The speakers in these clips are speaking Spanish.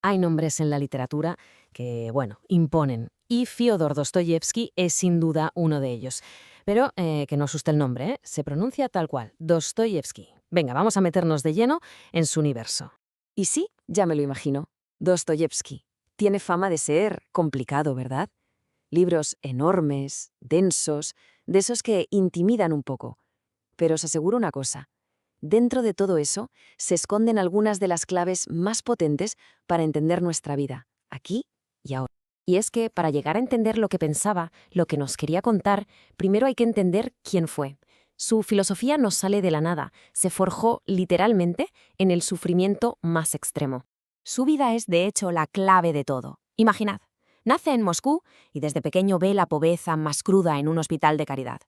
Hay nombres en la literatura que, bueno, imponen. Y Fyodor Dostoyevsky es sin duda uno de ellos. Pero que no asuste el nombre, ¿eh? Se pronuncia tal cual, Dostoyevsky. Venga, vamos a meternos de lleno en su universo. Y sí, ya me lo imagino. Dostoyevsky. Tiene fama de ser complicado, ¿verdad? Libros enormes, densos, de esos que intimidan un poco. Pero os aseguro una cosa. Dentro de todo eso se esconden algunas de las claves más potentes para entender nuestra vida, aquí y ahora. Y es que para llegar a entender lo que pensaba, lo que nos quería contar, primero hay que entender quién fue. Su filosofía no sale de la nada, se forjó literalmente en el sufrimiento más extremo. Su vida es, de hecho, la clave de todo. Imaginad, nace en Moscú y desde pequeño ve la pobreza más cruda en un hospital de caridad.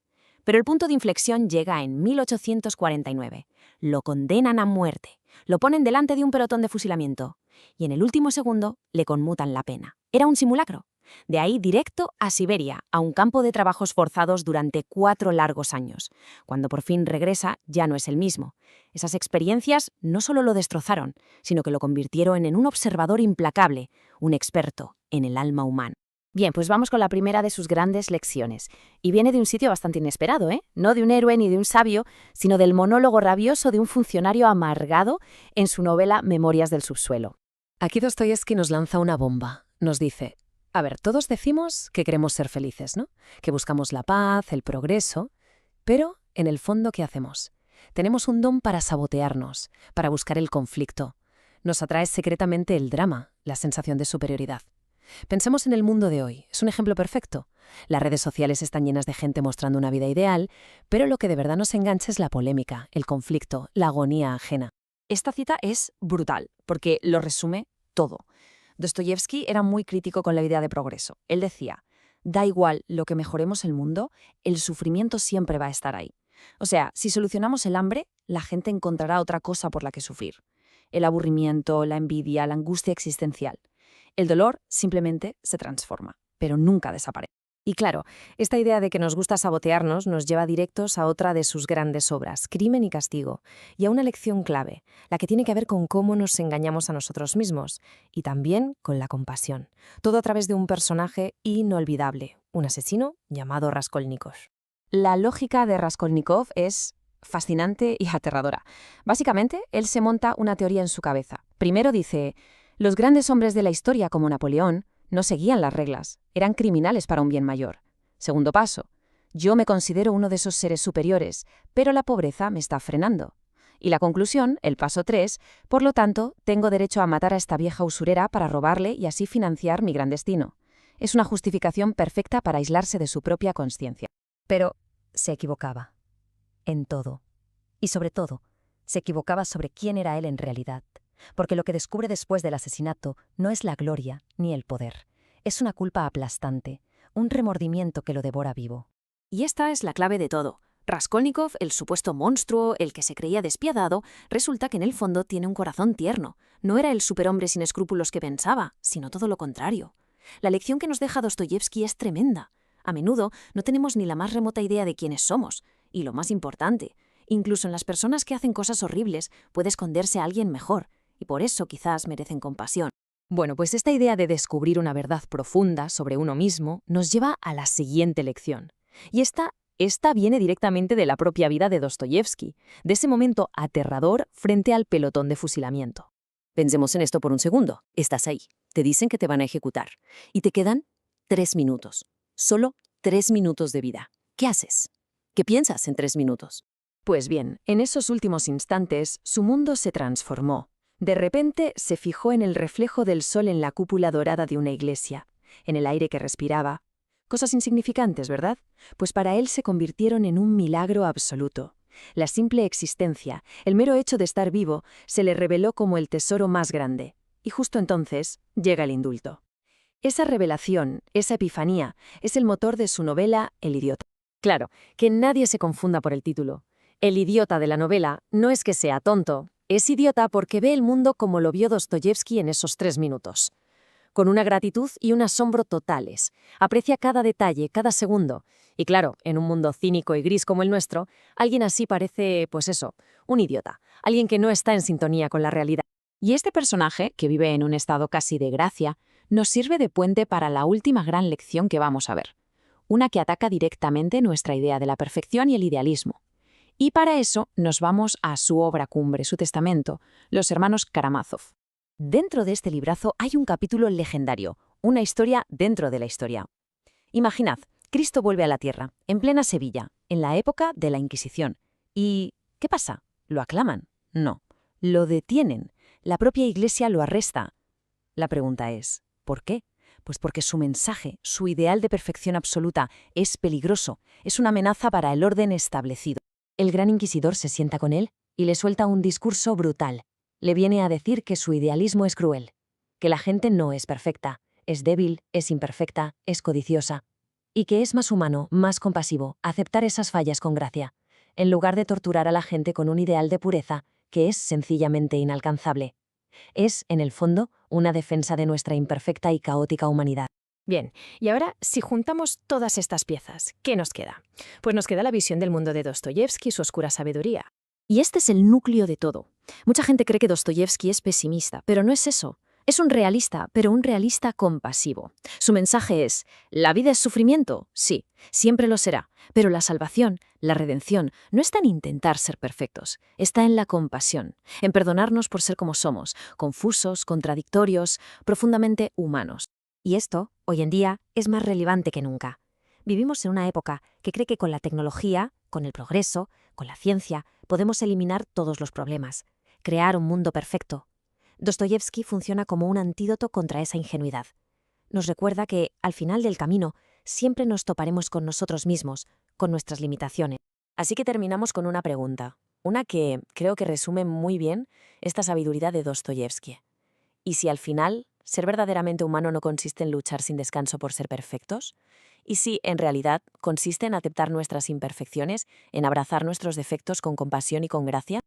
Pero el punto de inflexión llega en 1849. Lo condenan a muerte, lo ponen delante de un pelotón de fusilamiento y en el último segundo le conmutan la pena. Era un simulacro. De ahí directo a Siberia, a un campo de trabajos forzados durante 4 largos años. Cuando por fin regresa, ya no es el mismo. Esas experiencias no solo lo destrozaron, sino que lo convirtieron en un observador implacable, un experto en el alma humana. Bien, pues vamos con la primera de sus grandes lecciones. Y viene de un sitio bastante inesperado, ¿eh? No de un héroe ni de un sabio, sino del monólogo rabioso de un funcionario amargado en su novela Memorias del subsuelo. Aquí Dostoyevsky nos lanza una bomba. Nos dice, a ver, todos decimos que queremos ser felices, ¿no? Que buscamos la paz, el progreso, pero en el fondo, ¿qué hacemos? Tenemos un don para sabotearnos, para buscar el conflicto. Nos atrae secretamente el drama, la sensación de superioridad. Pensemos en el mundo de hoy. Es un ejemplo perfecto. Las redes sociales están llenas de gente mostrando una vida ideal, pero lo que de verdad nos engancha es la polémica, el conflicto, la agonía ajena. Esta cita es brutal, porque lo resume todo. Dostoyevsky era muy crítico con la idea de progreso. Él decía, da igual lo que mejoremos el mundo, el sufrimiento siempre va a estar ahí. O sea, si solucionamos el hambre, la gente encontrará otra cosa por la que sufrir. El aburrimiento, la envidia, la angustia existencial. El dolor simplemente se transforma, pero nunca desaparece. Y claro, esta idea de que nos gusta sabotearnos nos lleva directos a otra de sus grandes obras, Crimen y Castigo, y a una lección clave, la que tiene que ver con cómo nos engañamos a nosotros mismos, y también con la compasión. Todo a través de un personaje inolvidable, un asesino llamado Raskolnikov. La lógica de Raskolnikov es fascinante y aterradora. Básicamente, él se monta una teoría en su cabeza. Primero dice, los grandes hombres de la historia como Napoleón no seguían las reglas, eran criminales para un bien mayor. Segundo paso, yo me considero uno de esos seres superiores, pero la pobreza me está frenando. Y la conclusión, el paso 3, por lo tanto, tengo derecho a matar a esta vieja usurera para robarle y así financiar mi gran destino. Es una justificación perfecta para aislarse de su propia conciencia. Pero se equivocaba. En todo. Y sobre todo, se equivocaba sobre quién era él en realidad. Porque lo que descubre después del asesinato no es la gloria ni el poder. Es una culpa aplastante, un remordimiento que lo devora vivo. Y esta es la clave de todo. Raskolnikov, el supuesto monstruo, el que se creía despiadado, resulta que en el fondo tiene un corazón tierno. No era el superhombre sin escrúpulos que pensaba, sino todo lo contrario. La lección que nos deja Dostoyevsky es tremenda. A menudo no tenemos ni la más remota idea de quiénes somos. Y lo más importante, incluso en las personas que hacen cosas horribles puede esconderse a alguien mejor, y por eso quizás merecen compasión. Bueno, pues esta idea de descubrir una verdad profunda sobre uno mismo nos lleva a la siguiente lección. Y esta viene directamente de la propia vida de Dostoyevsky, de ese momento aterrador frente al pelotón de fusilamiento. Pensemos en esto por un segundo. Estás ahí, te dicen que te van a ejecutar, y te quedan 3 minutos. Solo 3 minutos de vida. ¿Qué haces? ¿Qué piensas en 3 minutos? Pues bien, en esos últimos instantes, su mundo se transformó. De repente se fijó en el reflejo del sol en la cúpula dorada de una iglesia, en el aire que respiraba. Cosas insignificantes, ¿verdad? Pues para él se convirtieron en un milagro absoluto. La simple existencia, el mero hecho de estar vivo, se le reveló como el tesoro más grande. Y justo entonces llega el indulto. Esa revelación, esa epifanía, es el motor de su novela El idiota. Claro, que nadie se confunda por el título. El idiota de la novela no es que sea tonto, es idiota porque ve el mundo como lo vio Dostoyevsky en esos 3 minutos. Con una gratitud y un asombro totales. Aprecia cada detalle, cada segundo. Y claro, en un mundo cínico y gris como el nuestro, alguien así parece, pues eso, un idiota. Alguien que no está en sintonía con la realidad. Y este personaje, que vive en un estado casi de gracia, nos sirve de puente para la última gran lección que vamos a ver, una que ataca directamente nuestra idea de la perfección y el idealismo. Y para eso nos vamos a su obra cumbre, su testamento, los hermanos Karamazov. Dentro de este librazo hay un capítulo legendario, una historia dentro de la historia. Imaginad, Cristo vuelve a la tierra, en plena Sevilla, en la época de la Inquisición. ¿Y qué pasa? ¿Lo aclaman? No, lo detienen. La propia Iglesia lo arresta. La pregunta es, ¿por qué? Pues porque su mensaje, su ideal de perfección absoluta, es peligroso, es una amenaza para el orden establecido. El gran inquisidor se sienta con él y le suelta un discurso brutal. Le viene a decir que su idealismo es cruel, que la gente no es perfecta, es débil, es imperfecta, es codiciosa, y que es más humano, más compasivo, aceptar esas fallas con gracia, en lugar de torturar a la gente con un ideal de pureza que es sencillamente inalcanzable. Es, en el fondo, una defensa de nuestra imperfecta y caótica humanidad. Bien, y ahora, si juntamos todas estas piezas, ¿qué nos queda? Pues nos queda la visión del mundo de Dostoyevski y su oscura sabiduría. Y este es el núcleo de todo. Mucha gente cree que Dostoyevski es pesimista, pero no es eso. Es un realista, pero un realista compasivo. Su mensaje es, ¿la vida es sufrimiento? Sí, siempre lo será. Pero la salvación, la redención, no está en intentar ser perfectos, está en la compasión, en perdonarnos por ser como somos, confusos, contradictorios, profundamente humanos. Y esto, hoy en día, es más relevante que nunca. Vivimos en una época que cree que con la tecnología, con el progreso, con la ciencia, podemos eliminar todos los problemas, crear un mundo perfecto. Dostoyevski funciona como un antídoto contra esa ingenuidad. Nos recuerda que, al final del camino, siempre nos toparemos con nosotros mismos, con nuestras limitaciones. Así que terminamos con una pregunta, una que creo que resume muy bien esta sabiduría de Dostoyevski. ¿Y si al final ser verdaderamente humano no consiste en luchar sin descanso por ser perfectos? ¿Y si, en realidad, consiste en aceptar nuestras imperfecciones, en abrazar nuestros defectos con compasión y con gracia?